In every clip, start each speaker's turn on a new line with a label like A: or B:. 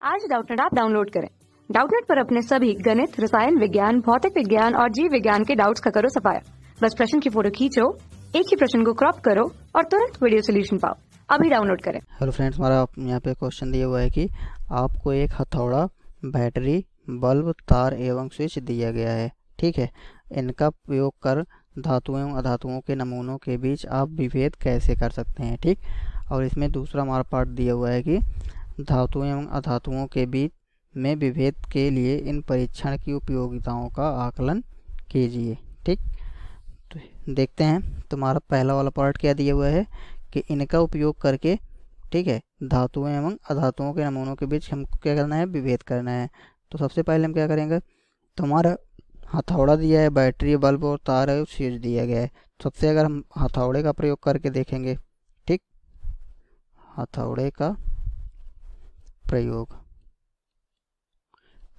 A: आज Doubtnut app download करें। Doubtnut पर अपने सभी गणित, रसायन विज्ञान, भौतिक विज्ञान और जीव विज्ञान के डाउट्स का करो सफाया। बस प्रश्न की फोटो खींचो, एक ही प्रश्न को क्रॉप करो और तुरंत वीडियो सोल्यूशन पाओ। अभी डाउनलोड करें।
B: हेलो फ्रेंड्स, हमारा यहाँ पे क्वेश्चन दिया हुआ है कि आपको एक हथौड़ा, बैटरी, बल्ब, तार एवं स्विच दिया गया है। ठीक है, इनका प्रयोग कर धातुओं एवं अधातुओं के नमूनों के बीच आप विभेद कैसे कर सकते हैं। ठीक, और इसमें दूसरा हमारा पार्ट दिया हुआ है कि धातुओं एवं अधातुओं के बीच में विभेद के लिए इन परीक्षण की उपयोगिताओं का आकलन कीजिए। ठीक, तो देखते हैं तुम्हारा पहला वाला पार्ट क्या दिया हुआ है कि इनका उपयोग करके, ठीक है, धातुओं एवं अधातुओं के नमूनों के बीच हमको क्या करना है, विभेद करना है। तो सबसे पहले हम क्या करेंगे, तो हमारा हथौड़ा दिया है, बैटरी, बल्ब और तार है, स्विच दिया गया है। सबसे अगर हम हथौड़े का प्रयोग करके देखेंगे, ठीक, हथौड़े का प्रयोग,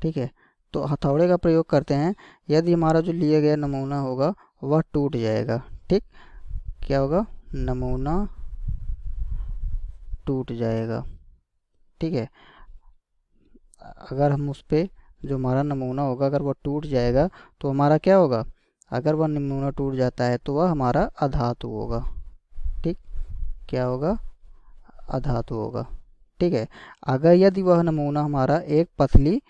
B: ठीक है, तो हथौड़े का प्रयोग करते हैं। यदि हमारा जो लिया गया नमूना होगा वह टूट जाएगा। ठीक, क्या होगा, नमूना टूट जाएगा। ठीक है, अगर हम उस पर जो हमारा नमूना होगा अगर वह टूट जाएगा तो हमारा क्या होगा, अगर वह नमूना टूट जाता है तो वह हमारा अधातु होगा। ठीक, क्या होगा, अधातु होगा। ठीक है, अगर यदि वह नमूना हमारा एक पतली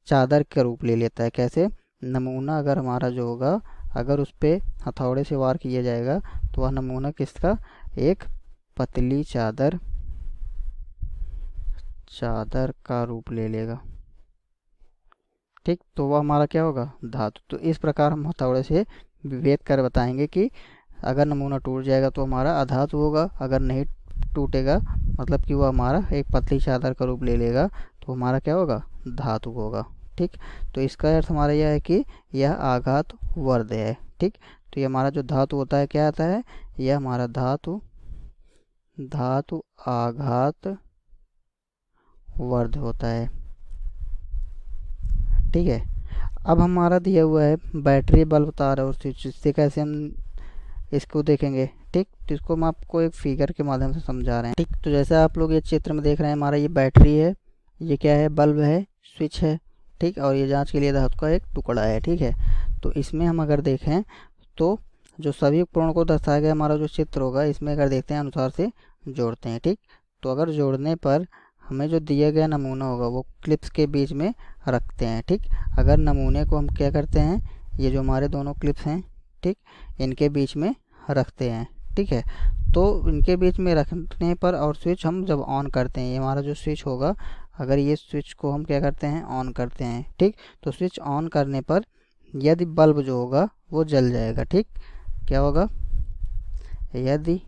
B: चादर का रूप ले लेता है, कैसे, नमूना अगर हमारा जो होगा अगर उस पर हथौड़े से वार किया जाएगा तो वह नमूना किसका, एक पतली चादर का रूप ले लेगा। ठीक, तो वह हमारा क्या होगा, धातु। तो इस प्रकार हम हथौड़े से विभेद कर बताएंगे कि अगर नमूना टूट जाएगा तो हमारा अधातु होगा, अगर नहीं टूटेगा मतलब कि वह हमारा एक पतली चादर का रूप ले लेगा तो हमारा क्या होगा, धातु होगा। ठीक, तो इसका अर्थ हमारा यह है कि यह आघात वर्ध है। ठीक, तो ये हमारा जो धातु होता है क्या आता है, यह हमारा धातु आघात वर्ध होता है। ठीक है, अब हमारा दिया हुआ है बैटरी, बल्ब, तार और स्विच। इससे कैसे हम इसको देखेंगे। ठीक, तो इसको हम आपको एक फिगर के माध्यम से समझा रहे हैं। ठीक, तो जैसे आप लोग ये चित्र में देख रहे हैं, हमारा ये बैटरी है, ये क्या है, बल्ब है, स्विच है। ठीक, और ये जांच के लिए धातु का एक टुकड़ा है। ठीक है, तो इसमें हम अगर देखें तो जो सभी उपकरणों को दर्शाया गया हमारा जो चित्र होगा, इसमें अगर देखते हैं अनुसार से जोड़ते हैं। ठीक, तो अगर जोड़ने पर हमें जो दिया गया नमूना होगा वो क्लिप्स के बीच में रखते हैं। ठीक, अगर नमूने को हम क्या करते हैं, ये जो हमारे दोनों क्लिप्स हैं, ठीक, इनके बीच में रखते हैं। ठीक है, तो इनके बीच में रखने पर और स्विच हम जब ऑन करते हैं, ये हमारा जो स्विच होगा, अगर ये स्विच को हम क्या करते हैं, ऑन करते हैं। ठीक, तो स्विच ऑन करने पर यदि बल्ब जो होगा वो जल जाएगा। ठीक, क्या होगा, यदि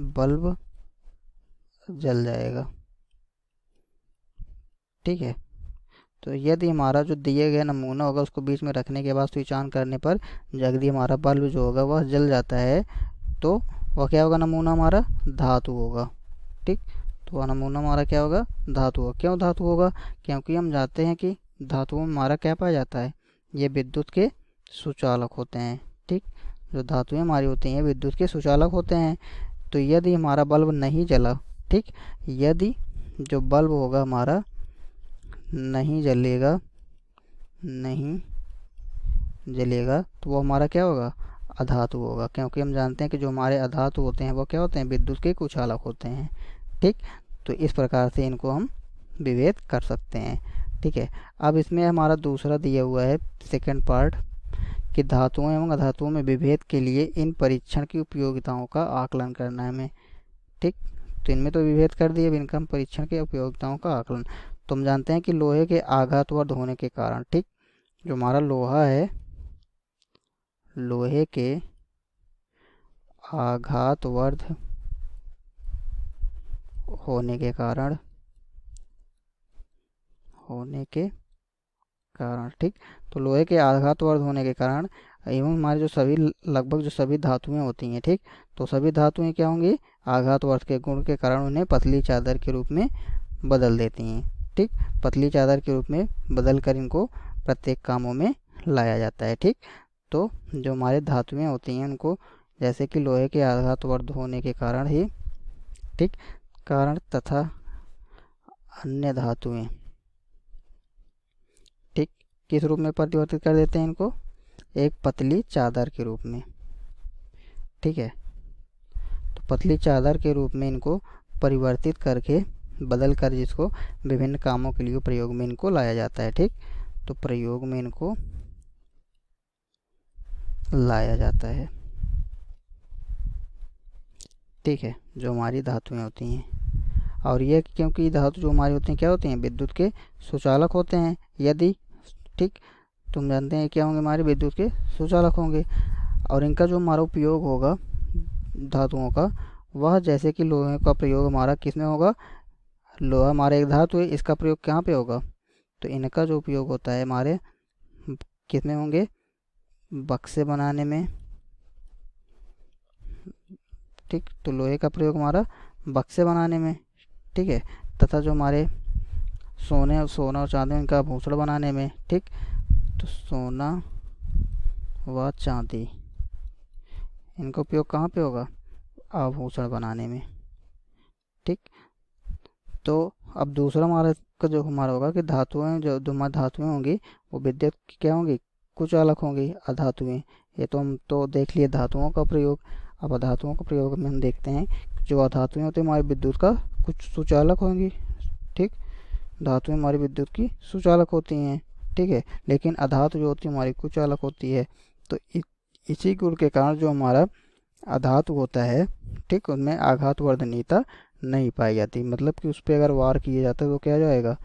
B: बल्ब जल जाएगा। ठीक है, तो यदि हमारा जो दिया गया नमूना होगा उसको बीच में रखने के बाद स्विच ऑन करने पर यदि हमारा बल्ब जो होगा वह जल जाता है तो वह क्या होगा, नमूना हमारा धातु होगा। ठीक, तो वह नमूना हमारा क्या होगा, धातु होगा। क्यों धातु होगा, क्योंकि हम जानते हैं कि धातुओं में हमारा क्या पाया जाता है, ये विद्युत के सुचालक होते हैं। ठीक, जो धातुएं हमारी होती हैं विद्युत के सुचालक होते हैं। तो यदि हमारा बल्ब नहीं जला, ठीक, यदि जो बल्ब होगा हमारा नहीं जलेगा तो वो हमारा क्या होगा, अधातु होगा। क्योंकि हम जानते हैं कि जो हमारे अधातु होते हैं वो क्या होते हैं, विद्युत के कुचालक होते हैं। ठीक, तो इस प्रकार से इनको हम विभेद कर सकते हैं। ठीक है, अब इसमें हमारा दूसरा दिया हुआ है सेकंड पार्ट कि धातुओं एवं अधातुओं में विभेद के लिए इन परीक्षण की उपयोगिताओं का आकलन करना है हमें। ठीक, तो इनमें तो विभेद कर दिए, अब इनका हम परीक्षण की उपयोगिताओं का आकलन। तो हम जानते हैं कि लोहे के आघातवर्ध होने के कारण, ठीक, जो हमारा लोहा है, लोहे के आघातवर्ध होने के कारण, ठीक, तो लोहे के आघातवर्ध होने के कारण एवं हमारे जो सभी लगभग जो सभी धातुएं होती हैं, ठीक, तो सभी धातुएं क्या होंगी, आघातवर्ध के गुण के कारण उन्हें पतली चादर के रूप में बदल देती हैं। ठीक, पतली चादर के रूप में बदल कर इनको प्रत्येक कामों में लाया जाता है। ठीक, तो जो हमारे धातुएं होती हैं उनको जैसे कि लोहे के आघातवर्ध होने के कारण ही, ठीक, कारण तथा अन्य धातुएं, ठीक, किस रूप में परिवर्तित कर देते हैं इनको, एक पतली चादर के रूप में, ठीक है। तो पतली चादर के रूप में इनको परिवर्तित करके, बदल कर, जिसको विभिन्न कामों के लिए प्रयोग में इनको लाया जाता है, ठीक। तो प्रयोग में इनको लाया जाता है, ठीक है, जो हमारी धातुएं होती हैं। और ये क्योंकि धातु जो हमारी होती हैं क्या होती हैं, विद्युत के सुचालक होते हैं। यदि, ठीक, तुम जानते हैं क्या होंगे, हमारे विद्युत के सुचालक होंगे। और इनका जो हमारा उपयोग होगा धातुओं का, वह जैसे कि लोहे का प्रयोग हमारा किस में होगा, लोहा हमारा एक धातु है, इसका प्रयोग कहाँ पे होगा, तो इनका जो उपयोग होता है हमारे किस में होंगे, बक्से बनाने में, ठीक। तो लोहे का प्रयोग हमारा बक्से बनाने में, ठीक है। तथा जो हमारे सोना और चांदी, इनका आभूषण बनाने में, ठीक। तो सोना व चांदी, इनका उपयोग कहाँ पे होगा, आभूषण बनाने में, ठीक। तो अब दूसरा हमारा का जो हमारा होगा कि धातुएं, जो हमारी धातुएं होंगी वो विद्युत की क्या होंगी, कुचालक होंगी। अधातुएं, ये तो हम तो देख लिए धातुओं का प्रयोग। अब अधातुओं का प्रयोग में हम देखते हैं जो अधातुएं होती हैं हमारी विद्युत का कुछ सुचालक होंगी, ठीक। धातुएं हमारी विद्युत की सुचालक होती हैं, ठीक है, लेकिन अधातु जो होती है हमारी कुचालक होती है। तो इसी गुण के कारण जो हमारा अधातु होता है, ठीक, उनमें आघात वर्धनीयता नहीं पाई जाती, मतलब कि उस पर अगर वार किया जाता है तो क्या हो जाएगा,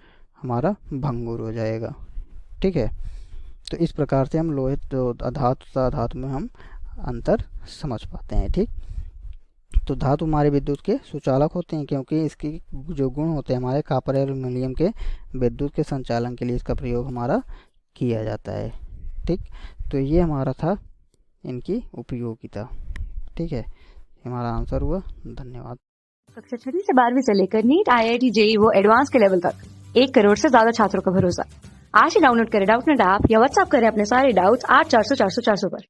B: हमारा भंगुर हो जाएगा, ठीक है। तो इस प्रकार से हम लोहे, तो अधातु तथा अधातु में हम अंतर समझ पाते हैं, ठीक। तो धातु हमारे विद्युत के सुचालक होते हैं क्योंकि इसकी जो गुण होते हैं हमारे कॉपर और एल्युमिनियम के विद्युत के संचालन के लिए इसका प्रयोग हमारा किया जाता है, ठीक। तो ये हमारा था इनकी उपयोगिता, ठीक है। हमारा आंसर हुआ। धन्यवाद।
A: कक्षा 6 से 12वीं से लेकर नीट, IIT, JEE वो एडवांस के लेवल तक 1 करोड़ से ज्यादा छात्रों का भरोसा। आज ही डाउनलोड करें डाउटनेट ऐप या व्हाट्सएप करें अपने सारे डाउट्स 8400 400 400 पर।